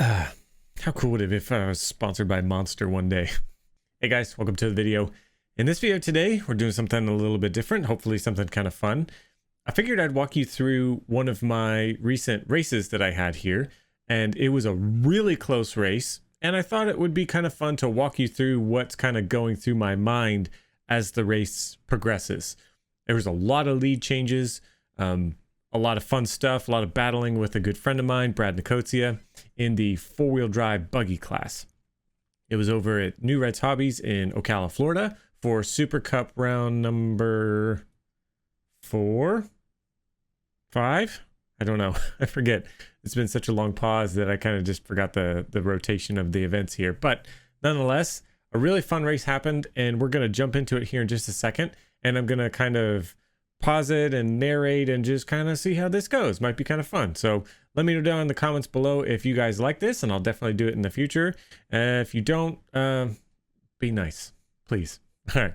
How cool would it be if I was sponsored by Monster one day? Hey guys, welcome to the video. In this video today, we're doing something a little bit different, hopefully something kind of fun. I figured I'd walk you through one of my recent races that I had here, and it was a really close race, and I thought it would be kind of fun to walk you through what's kind of going through my mind as the race progresses. There was a lot of lead changes, a lot of fun stuff, a lot of battling with a good friend of mine, Brad Nicosia, in the four-wheel drive buggy class. It was over at New Reds Hobbies in Ocala, Florida for Super Cup round number 4, 5? I don't know. I forget. It's been such a long pause that I kind of just forgot the rotation of the events here. But nonetheless, a really fun race happened, and we're going to jump into it here in just a second. And I'm going to kind of pause it and narrate and just kind of see how this goes. Might be kind of fun. So let me know down in the comments below if you guys like this, and I'll definitely do it in the future. If you don't, be nice, please. All right.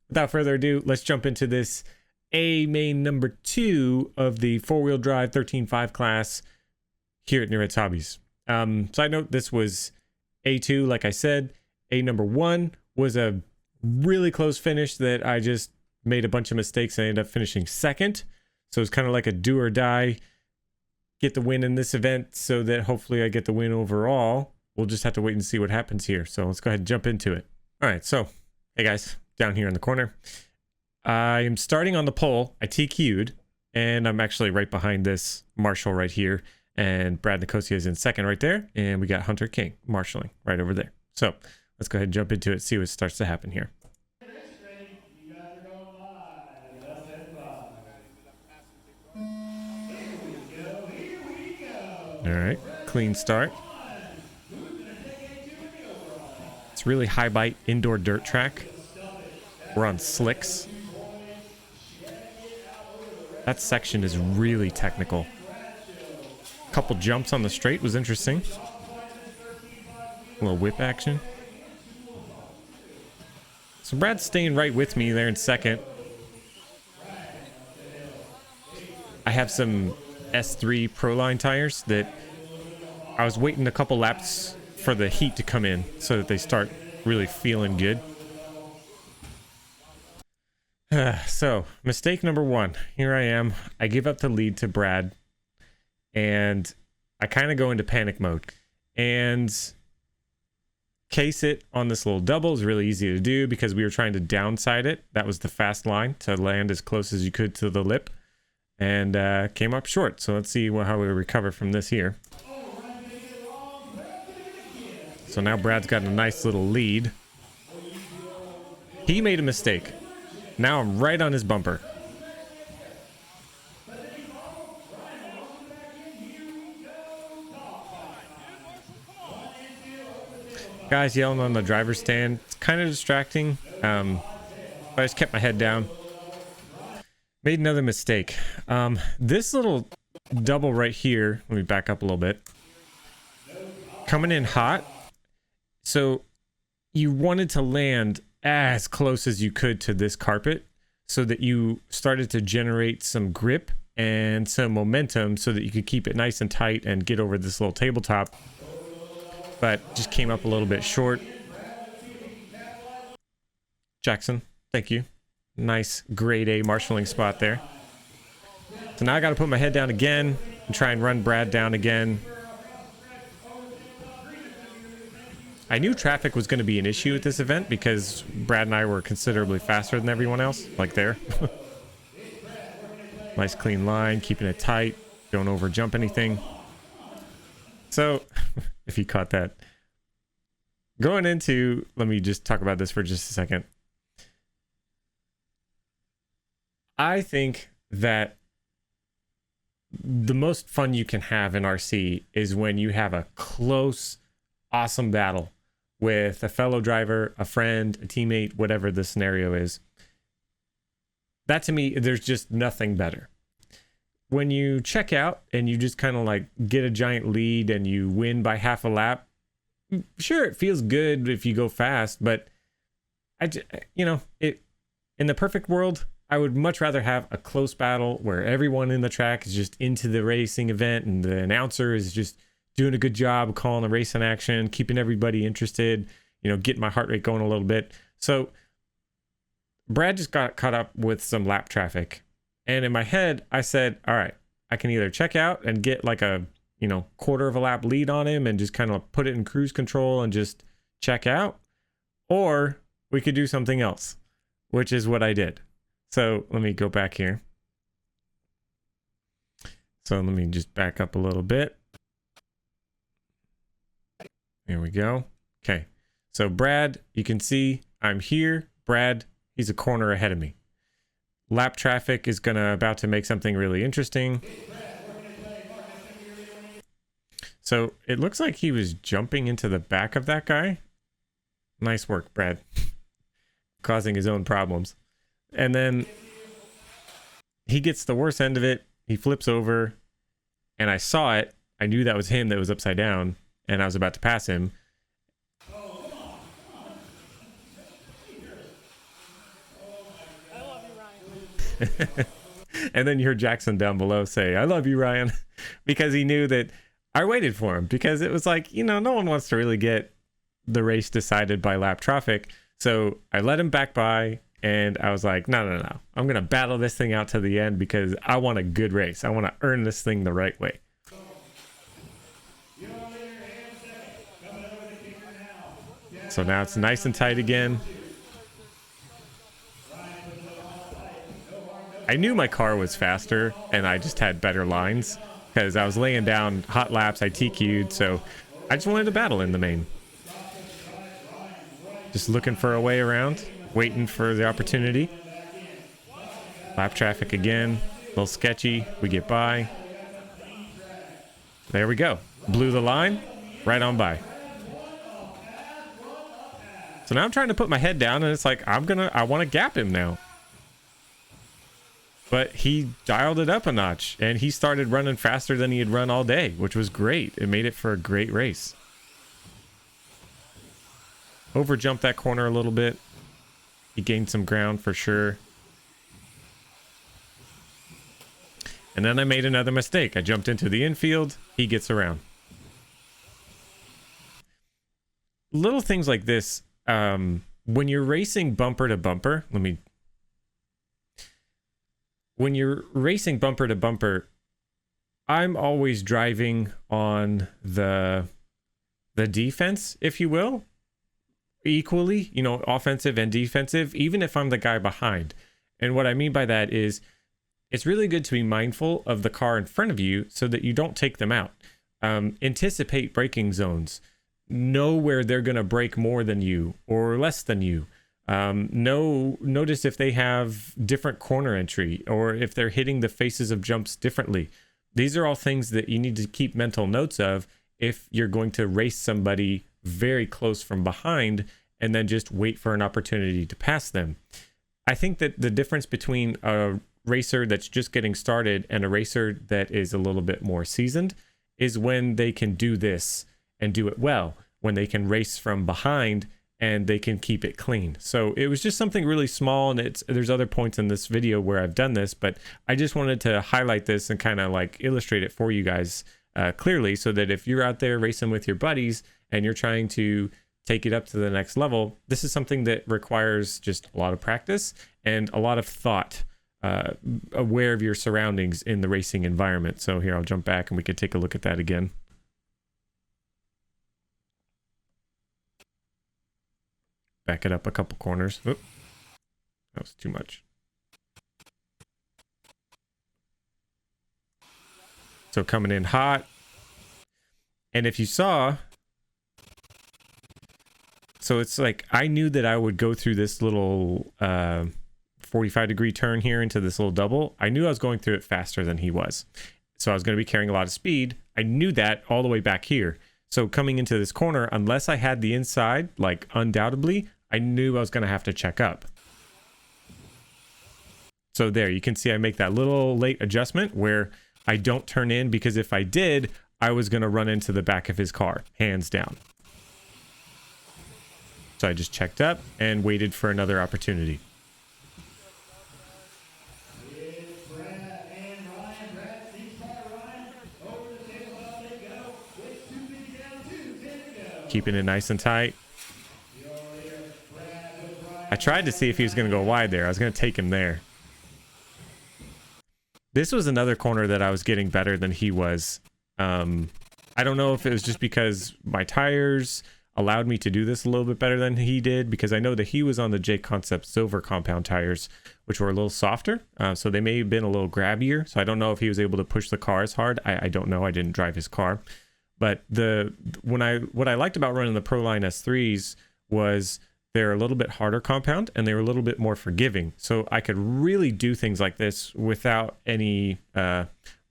Without further ado, let's jump into this A main number 2 of the four-wheel drive 13.5 class here at New Reds Hobbies. Side note, this was A2, like I said. A number 1 was a really close finish that I just made a bunch of mistakes and I ended up finishing second. So it's kind of like a do or die, get the win in this event so that hopefully I get the win overall. We'll just have to wait and see what happens here. So let's go ahead and jump into it. All right, so hey guys, down here in the corner. I am starting on the pole. I TQ'd, and I'm actually right behind this Marshall right here. And Brad Nicosia is in second right there. And we got Hunter King marshalling right over there. So let's go ahead and jump into it, see what starts to happen here. All right, clean start. It's really high bite indoor dirt track. We're on slicks. That section is really technical. A couple jumps on the straight was interesting. A little whip action. So Brad's staying right with me there in second. I have some S3 Proline tires that I was waiting a couple laps for the heat to come in so that they start really feeling good. So mistake number 1, here I am. I give up the lead to Brad and I kind of go into panic mode, and case it on this little double is really easy to do because we were trying to downside it. That was the fast line, to land as close as you could to the lip, and came up short. So let's see how we recover from this here. So now Brad's got a nice little lead. He made a mistake. Now I'm right on his bumper. Guys yelling on the driver's stand. It's kind of distracting. But I just kept my head down. Made another mistake. This little double right here, let me back up a little bit. Coming in hot. So you wanted to land as close as you could to this carpet so that you started to generate some grip and some momentum so that you could keep it nice and tight and get over this little tabletop. But just came up a little bit short. Jackson, thank you. Nice grade A marshalling spot there. So now I got to put my head down again and try and run Brad down again. I knew traffic was going to be an issue at this event because Brad and I were considerably faster than everyone else, like there. Nice clean line, keeping it tight, don't over jump anything. So, if you caught that. Going into, let me just talk about this for just a second. I think that the most fun you can have in RC is when you have a close, awesome battle with a fellow driver, a friend, a teammate, whatever the scenario is. That to me, there's just nothing better. When you check out and you just kind of like get a giant lead and you win by half a lap, sure, it feels good if you go fast, but in the perfect world, I would much rather have a close battle where everyone in the track is just into the racing event and the announcer is just doing a good job calling a race in action, keeping everybody interested, you know, getting my heart rate going a little bit. So Brad just got caught up with some lap traffic. And in my head, I said, all right, I can either check out and get like a, you know, quarter of a lap lead on him and just kind of put it in cruise control and just check out, or we could do something else, which is what I did. So let me go back here. So let me just back up a little bit. There we go. Okay. So Brad, you can see I'm here. Brad, he's a corner ahead of me. Lap traffic is about to make something really interesting. So it looks like he was jumping into the back of that guy. Nice work, Brad. Causing his own problems. And then he gets the worst end of it. He flips over and I saw it. I knew that was him that was upside down and I was about to pass him. And then you heard Jackson down below say, I love you, Ryan, because he knew that I waited for him, because it was like, you know, no one wants to really get the race decided by lap traffic. So I let him back by and I was like, no. I'm going to battle this thing out to the end because I want a good race. I want to earn this thing the right way. So now it's nice and tight again. I knew my car was faster and I just had better lines because I was laying down hot laps. I TQ'd, so I just wanted to battle in the main. Just looking for a way around, waiting for the opportunity. Lap traffic again, a little sketchy. We get by. There we go. Blew the line, right on by. So now I'm trying to put my head down and it's like, I want to gap him now. But he dialed it up a notch and he started running faster than he had run all day, which was great. It made it for a great race. Overjumped that corner a little bit. He gained some ground for sure. And then I made another mistake. I jumped into the infield. He gets around. Little things like this. When you're racing bumper to bumper, when you're racing bumper to bumper, I'm always driving on the defense, if you will, equally, you know, offensive and defensive, even if I'm the guy behind. And what I mean by that is it's really good to be mindful of the car in front of you so that you don't take them out. Anticipate braking zones. Know where they're going to brake more than you or less than you. Notice if they have different corner entry or if they're hitting the faces of jumps differently. These are all things that you need to keep mental notes of if you're going to race somebody very close from behind and then just wait for an opportunity to pass them. I think that the difference between a racer that's just getting started and a racer that is a little bit more seasoned is when they can do this and do it well, when they can race from behind and they can keep it clean. So it was just something really small, and there's other points in this video where I've done this, but I just wanted to highlight this and kind of like illustrate it for you guys clearly, so that if you're out there racing with your buddies and you're trying to take it up to the next level, this is something that requires just a lot of practice and a lot of thought, aware of your surroundings in the racing environment. So here, I'll jump back and we could take a look at that again. Back it up a couple corners. Oop, that was too much. So coming in hot. And if you saw, so it's like I knew that I would go through this little 45-degree turn here into this little double. I knew I was going through it faster than he was. So I was going to be carrying a lot of speed. I knew that all the way back here. So coming into this corner, unless I had the inside, like undoubtedly, I knew I was going to have to check up. So there, you can see I make that little late adjustment where I don't turn in, because if I did, I was going to run into the back of his car, hands down. So I just checked up and waited for another opportunity. keeping it nice and tight. I tried to see if he was going to go wide there. I was going to take him there. This was another corner that I was getting better than he was. I don't know if it was just because my tires allowed me to do this a little bit better than he did, because I know that he was on the J Concept Silver compound tires, which were a little softer. So they may have been a little grabbier. So I don't know if he was able to push the car as hard. I don't know. I didn't drive his car. But what I liked about running the Proline S3s was they're a little bit harder compound and they were a little bit more forgiving. So I could really do things like this without any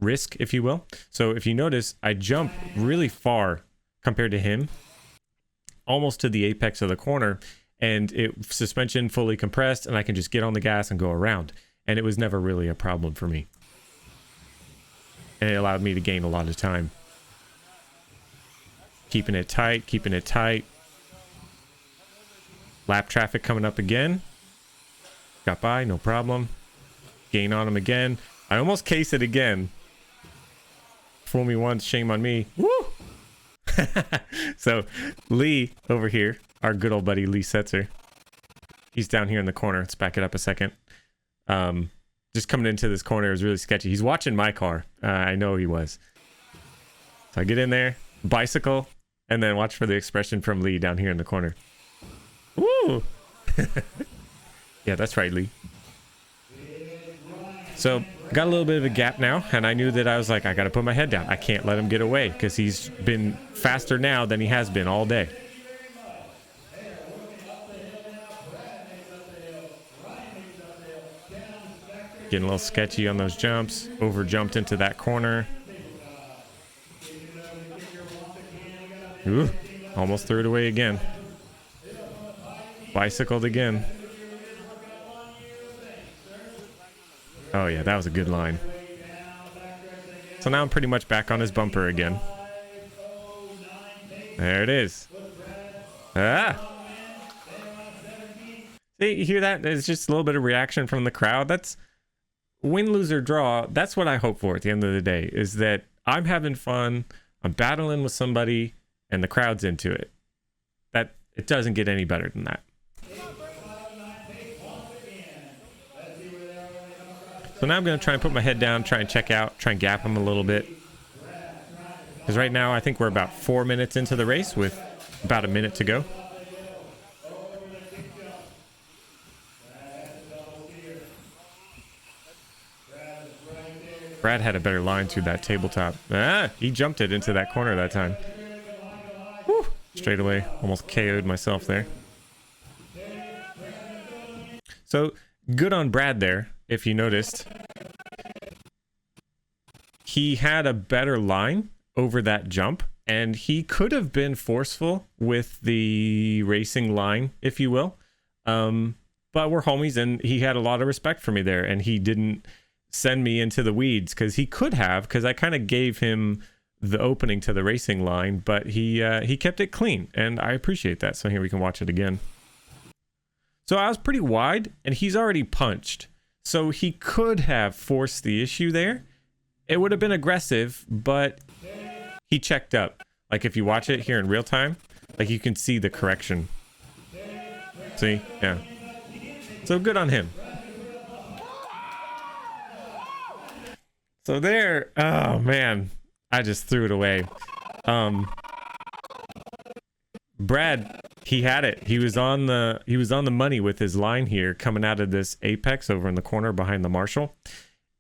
risk, if you will. So if you notice, I jump really far compared to him, almost to the apex of the corner, and suspension fully compressed, and I can just get on the gas and go around. And it was never really a problem for me. And it allowed me to gain a lot of time. Keeping it tight, keeping it tight. Lap traffic coming up again. Got by, no problem. Gain on him again. I almost case it again. Fool me once, shame on me. Woo! So Lee over here, our good old buddy Lee Setzer, he's down here in the corner. Let's back it up a second. Just coming into this corner is really sketchy. He's watching my car. I know he was. So I get in there, bicycle, and then watch for the expression from Lee down here in the corner. Woo! Yeah, that's right, Lee. So got a little bit of a gap now, and I knew that I was like, I got to put my head down. I can't let him get away because he's been faster now than he has been all day. Getting a little sketchy on those jumps. Over jumped into that corner. Ooh, almost threw it away again. Bicycled again. Oh yeah, that was a good line. So now I'm pretty much back on his bumper again. There it is. Ah! See, you hear that? It's just a little bit of reaction from the crowd. That's win, lose, or draw. That's what I hope for at the end of the day, is that I'm having fun, I'm battling with somebody, and the crowd's into it. That it doesn't get any better than that. So now I'm going to try and put my head down, try and check out, try and gap him a little bit. Because right now I think we're about 4 minutes into the race with about a minute to go. Brad had a better line through that tabletop. Ah, he jumped it into that corner that time. Whew, straight away, almost KO'd myself there. So good on Brad there. If you noticed, he had a better line over that jump, and he could have been forceful with the racing line, if you will. But we're homies, and he had a lot of respect for me there, and he didn't send me into the weeds, because he could have, because I kind of gave him the opening to the racing line, but he kept it clean, and I appreciate that. So here we can watch it again. So I was pretty wide, and he's already punched. So he could have forced the issue there. It would have been aggressive, but he checked up. Like if you watch it here in real time, like you can see the correction. See? Yeah. So good on him. So there, oh man, I just threw it away. Brad, he had it. He was on the money with his line here coming out of this apex over in the corner behind the Marshall.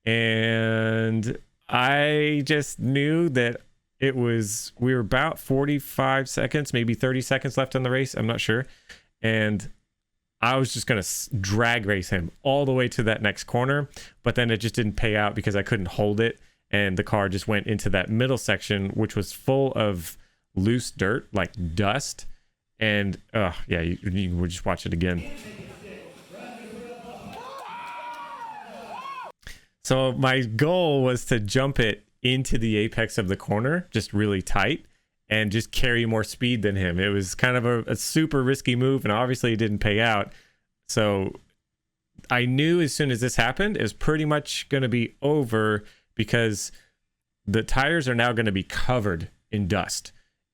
And I just knew that we were about 45 seconds, maybe 30 seconds left in the race. I'm not sure. And I was just going to drag race him all the way to that next corner. But then it just didn't pay out because I couldn't hold it. And the car just went into that middle section, which was full of loose dirt, like dust. And yeah, you would just watch it again. So my goal was to jump it into the apex of the corner, just really tight, and just carry more speed than him. It was kind of a super risky move, and obviously it didn't pay out. So I knew as soon as this happened, it was pretty much going to be over, because the tires are now going to be covered in dust.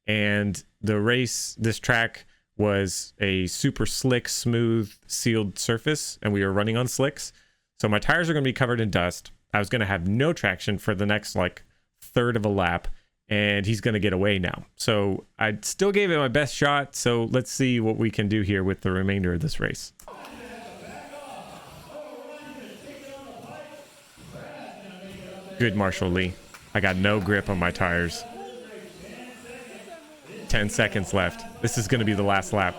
and this track was a super slick, smooth, sealed surface, and we were running on slicks. So my tires are going to be covered in dust. I was going to have no traction for the next like third of a lap, and he's going to get away now. So I still gave it my best shot. So let's see what we can do here with the remainder of this race. Good, Marshall Lee. I got no grip on my tires. 10 seconds left. This is going to be the last lap.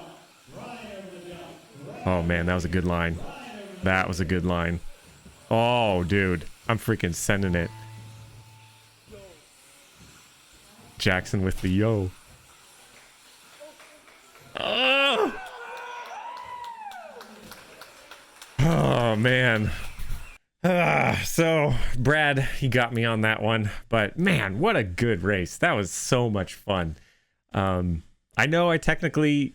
Oh man, that was a good line. That was a good line. Oh, dude. I'm freaking sending it. Jackson with the yo. Oh, oh man. So Brad, he got me on that one, but man, what a good race. That was so much fun. I know I technically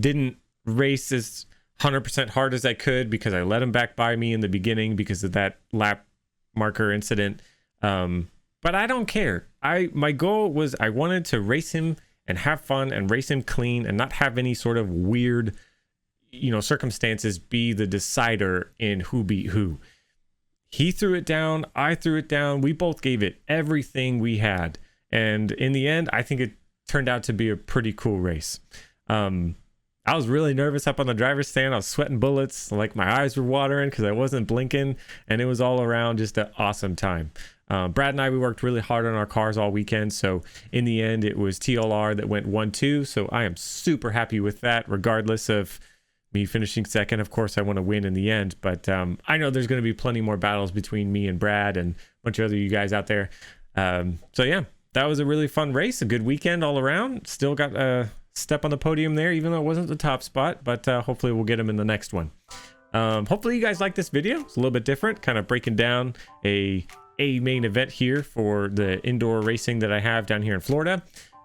didn't race as 100% hard as I could because I let him back by me in the beginning because of that lap marker incident. But I don't care. My goal was I wanted to race him and have fun and race him clean and not have any sort of weird, circumstances be the decider in who beat who. He threw it down. I threw it down. We both gave it everything we had. And in the end, I think it turned out to be a pretty cool race. I was really nervous up on the driver's stand. I was sweating bullets, like my eyes were watering because I wasn't blinking, and it was all around just an awesome time. Brad and I, we worked really hard on our cars all weekend, so in the end, it was TLR that went 1-2, so I am super happy with that, regardless of me finishing second. Of course, I want to win in the end, but I know there's going to be plenty more battles between me and Brad and a bunch of other you guys out there. So yeah, that was a really fun race, a good weekend all around. Still got a step on the podium there, even though it wasn't the top spot, but hopefully we'll get him in the next one. Hopefully you guys like this video. It's a little bit different, kind of breaking down a main event here for the indoor racing that I have down here in Florida.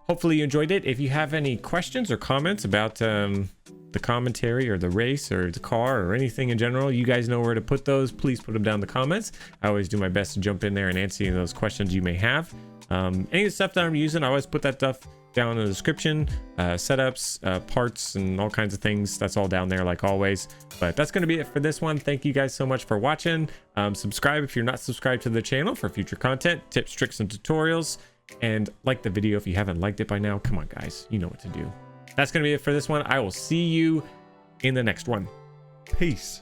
Hopefully you enjoyed it. If you have any questions or comments about the commentary or the race or the car or anything in general, you guys know where to put those. Please put them down in the comments. I always do my best to jump in there and answer those questions you may have. Any of the stuff that I'm using, I always put that stuff down in the description, setups, parts, and all kinds of things. That's all down there like always. But that's going to be it for this one. Thank you guys so much for watching. Subscribe if you're not subscribed to the channel for future content, tips, tricks, and tutorials. And like the video if you haven't liked it by now. Come on, guys. You know what to do. That's going to be it for this one. I will see you in the next one. Peace.